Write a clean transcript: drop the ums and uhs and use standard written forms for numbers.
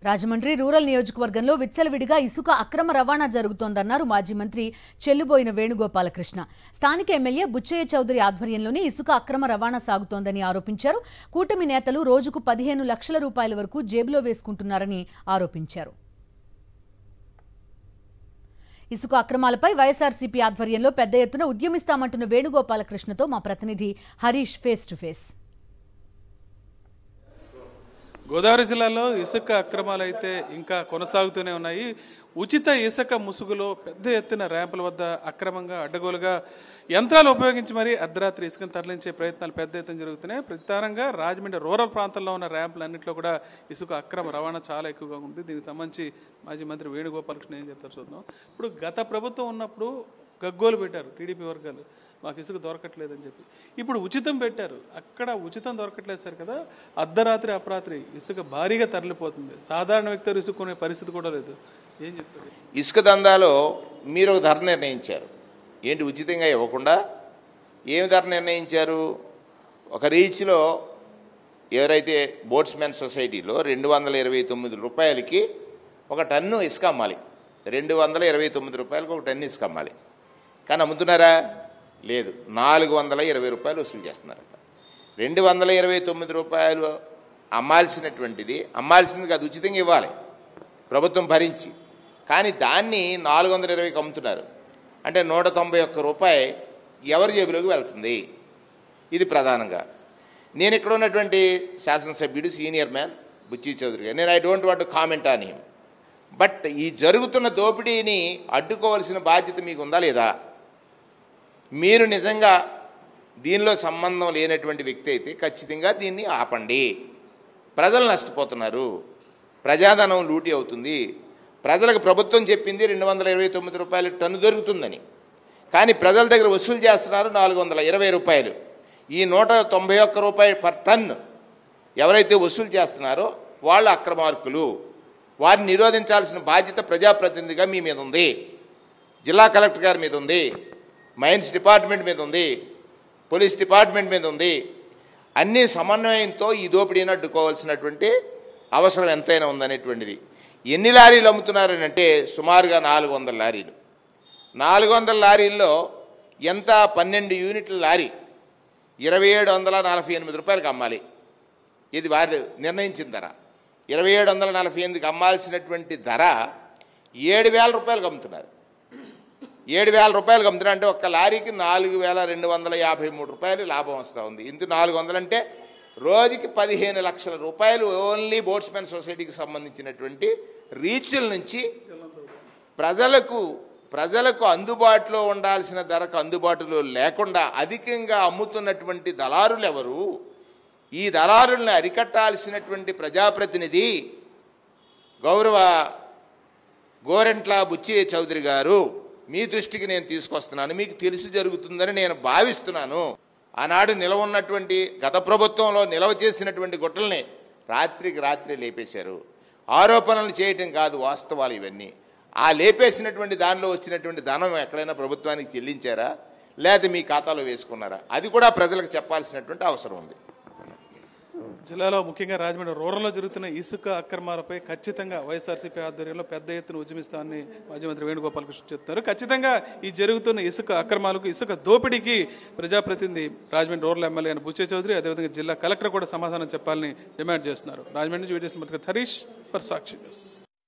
Rajahmundry rural నియోజకవర్గంలో విచ్చలవిడిగా ఇసుక అక్రమ రవాణా జరుగుతోందన్నారు మాజీ మంత్రి చెల్లుబోయిన వేణుగోపాలకృష్ణ. స్థానిక ఎమ్మెల్యే బుచ్చయ్య చౌదరి ఆధ్వర్యంలోనే ఇసుక అక్రమ రవాణా సాగుతోందని ఆరోపించారు. కూటమి నేతలు రోజుకు 15 లక్షల రూపాయల వరకు జేబులో వేసుకుంటున్నారని ఆరోపించారు. ఇసుక అక్రమాలపై వైఎస్ఆర్సీపీ ఆధ్వర్యంలో పెద్ద ఎత్తున ఉద్యమిస్తామంటున్న వేణుగోపాలకృష్ణతో మా ప్రతినిధి Harish face to face. Godavari జిల్లాలో ఇసుక అక్రమాలు అయితే ఇంకా కొనసాగుతూనే ఉన్నాయి. ఉచిత ఇసుక ముసుగులో పెద్ద ఎత్తున ర్యాంపుల వద్ద అక్రమంగా అడ్డగోలుగా యంత్రాలు ఉపయోగించి మరీ అర్ధరాత్రి ఇసుకను తరలించే ప్రయత్నాలు పెద్ద ఎత్తున జరుగుతున్నాయి. ప్రధానంగా రాజమండ్రి రూరల్ ప్రాంతంలో ఉన్న ర్యాంపులన్నింటిలో కూడా ఇసుక అక్రమ రవాణా చాలా ఎక్కువగా ఉంది. దీనికి సంబంధించి మాజీ మంత్రి వేణుగోపాలకృష్ణ ఏం చెప్తారు చూద్దాం. ఇప్పుడు గత ప్రభుత్వం ఉన్నప్పుడు గగ్గోలు పెట్టారు టీడీపీ వర్గాలు, మాకు ఇసుక దొరకట్లేదని చెప్పి. ఇప్పుడు ఉచితం పెట్టారు, అక్కడ ఉచితం దొరకట్లేదు సార్ కదా, అర్ధరాత్రి అపరాత్రి ఇసుక భారీగా తరలిపోతుంది. సాధారణ వ్యక్తులు ఇసుక కొనే పరిస్థితి కూడా లేదు. ఏం చెప్తారు? ఇసుక దందాలో మీరు ఒక ధర నిర్ణయించారు, ఏంటి ఉచితంగా ఇవ్వకుండా ఏమి ధర నిర్ణయించారు? ఒక రీచ్లో ఎవరైతే బోట్స్మెన్ సొసైటీలో 229 రూపాయలకి ఒక టన్ను ఇసుక అమ్మాలి. 229 రూపాయలకు ఒక టన్ను ఇసుక అమ్మాలి. కానీ అమ్ముతున్నారా? లేదు, 420 రూపాయలు వసూలు చేస్తున్నారట. 229 రూపాయలు అమ్మాల్సింది కాదు, ఉచితంగా ఇవ్వాలి ప్రభుత్వం భరించి. కానీ దాన్ని 420కి అమ్ముతున్నారు. అంటే 191 రూపాయి ఎవరి జేబులోకి వెళ్తుంది? ఇది ప్రధానంగా. నేను ఇక్కడ ఉన్నటువంటి శాసనసభ్యుడు సీనియర్ మ్యాన్ బుచ్చయ్య చౌదరి గారు, నేను I don't want to comment on him, but ఈ జరుగుతున్న దోపిడీని అడ్డుకోవాల్సిన బాధ్యత మీకు ఉందా లేదా? మీరు నిజంగా దీనిలో సంబంధం లేనటువంటి వ్యక్తి అయితే ఖచ్చితంగా దీన్ని ఆపండి. ప్రజలు నష్టపోతున్నారు, ప్రజాధనం లూటీ అవుతుంది. ప్రజలకు ప్రభుత్వం చెప్పింది 229 రూపాయలు టన్ను దొరుకుతుందని, కానీ ప్రజల దగ్గర వసూలు చేస్తున్నారు 420 రూపాయలు. ఈ 191 రూపాయలు పర్ టన్ను ఎవరైతే వసూలు చేస్తున్నారో వాళ్ళు అక్రమార్కులు. వారిని నిరోధించాల్సిన బాధ్యత ప్రజాప్రతినిధిగా మీ మీద ఉంది, జిల్లా కలెక్టర్ గారి మీద ఉంది, మైన్స్ డిపార్ట్మెంట్ మీద ఉంది, పోలీస్ డిపార్ట్మెంట్ మీద ఉంది. అన్ని సమన్వయంతో ఈ దోపిడీని అడ్డుకోవాల్సినటువంటి అవసరం ఎంతైనా ఉందనేటువంటిది. ఎన్ని లారీలు అమ్ముతున్నారని అంటే సుమారుగా 400 లారీలు. 400 లారీల్లో ఎంత? 12 యూనిట్ల లారీ 2748 రూపాయలకి అమ్మాలి. ఇది వారు నిర్ణయించిన ధర. 2748కి అమ్మాల్సినటువంటి ధర 7000 రూపాయలకు అమ్ముతున్నారు. 7000 రూపాయలకు అమ్ముతున్నారు అంటే ఒక్క లారీకి 4253 రూపాయలు లాభం వస్తూ ఉంది. ఇంత 400 అంటే రోజుకి 15 లక్షల రూపాయలు ఓన్లీ బోట్స్మెన్ సొసైటీకి సంబంధించినటువంటి రీచ్ల నుంచి ప్రజలకు అందుబాటులో ఉండాల్సిన ధరకు అందుబాటులో లేకుండా అధికంగా అమ్ముతున్నటువంటి దళారులు ఎవరు? ఈ దళారుల్ని అరికట్టాల్సినటువంటి ప్రజాప్రతినిధి గౌరవ గోరెంట్ల బుచ్చయ్య చౌదరి గారు మీ దృష్టికి నేను తీసుకొస్తున్నాను. మీకు తెలిసి జరుగుతుందని నేను భావిస్తున్నాను. ఆనాడు నిలవ ఉన్నటువంటి గత ప్రభుత్వంలో నిలవ చేసినటువంటి గుట్టల్ని రాత్రికి రాత్రి లేపేశారు. ఆరోపణలు చేయటం కాదు, వాస్తవాలు ఇవన్నీ. ఆ లేపేసినటువంటి దానిలో వచ్చినటువంటి ధనం ఎక్కడైనా ప్రభుత్వానికి చెల్లించారా, లేదా మీ ఖాతాలో వేసుకున్నారా? అది కూడా ప్రజలకు చెప్పాల్సినటువంటి అవసరం ఉంది. జిల్లాలో ముఖ్యంగా రాజమండ్రి రూరల్లో జరుగుతున్న ఇసుక అక్రమాలపై ఖచ్చితంగా వైఎస్ఆర్సీపీ ఆధ్వర్యంలో పెద్ద ఎత్తున ఉద్యమిస్తామని మాజీ మంత్రి వేణుగోపాలకృష్ణ చెప్తున్నారు. ఖచ్చితంగా ఈ జరుగుతున్న ఇసుక అక్రమాలకు, ఇసుక దోపిడీకి ప్రజాప్రతినిధి రాజమండ్రి రూరల్ ఎమ్మెల్యే అయిన బుచ్చయ్య చౌదరి, అదేవిధంగా జిల్లా కలెక్టర్ కూడా సమాధానం చెప్పాలని డిమాండ్ చేస్తున్నారు. రాజమండ్రి నుంచి video Harish for Sakshi news.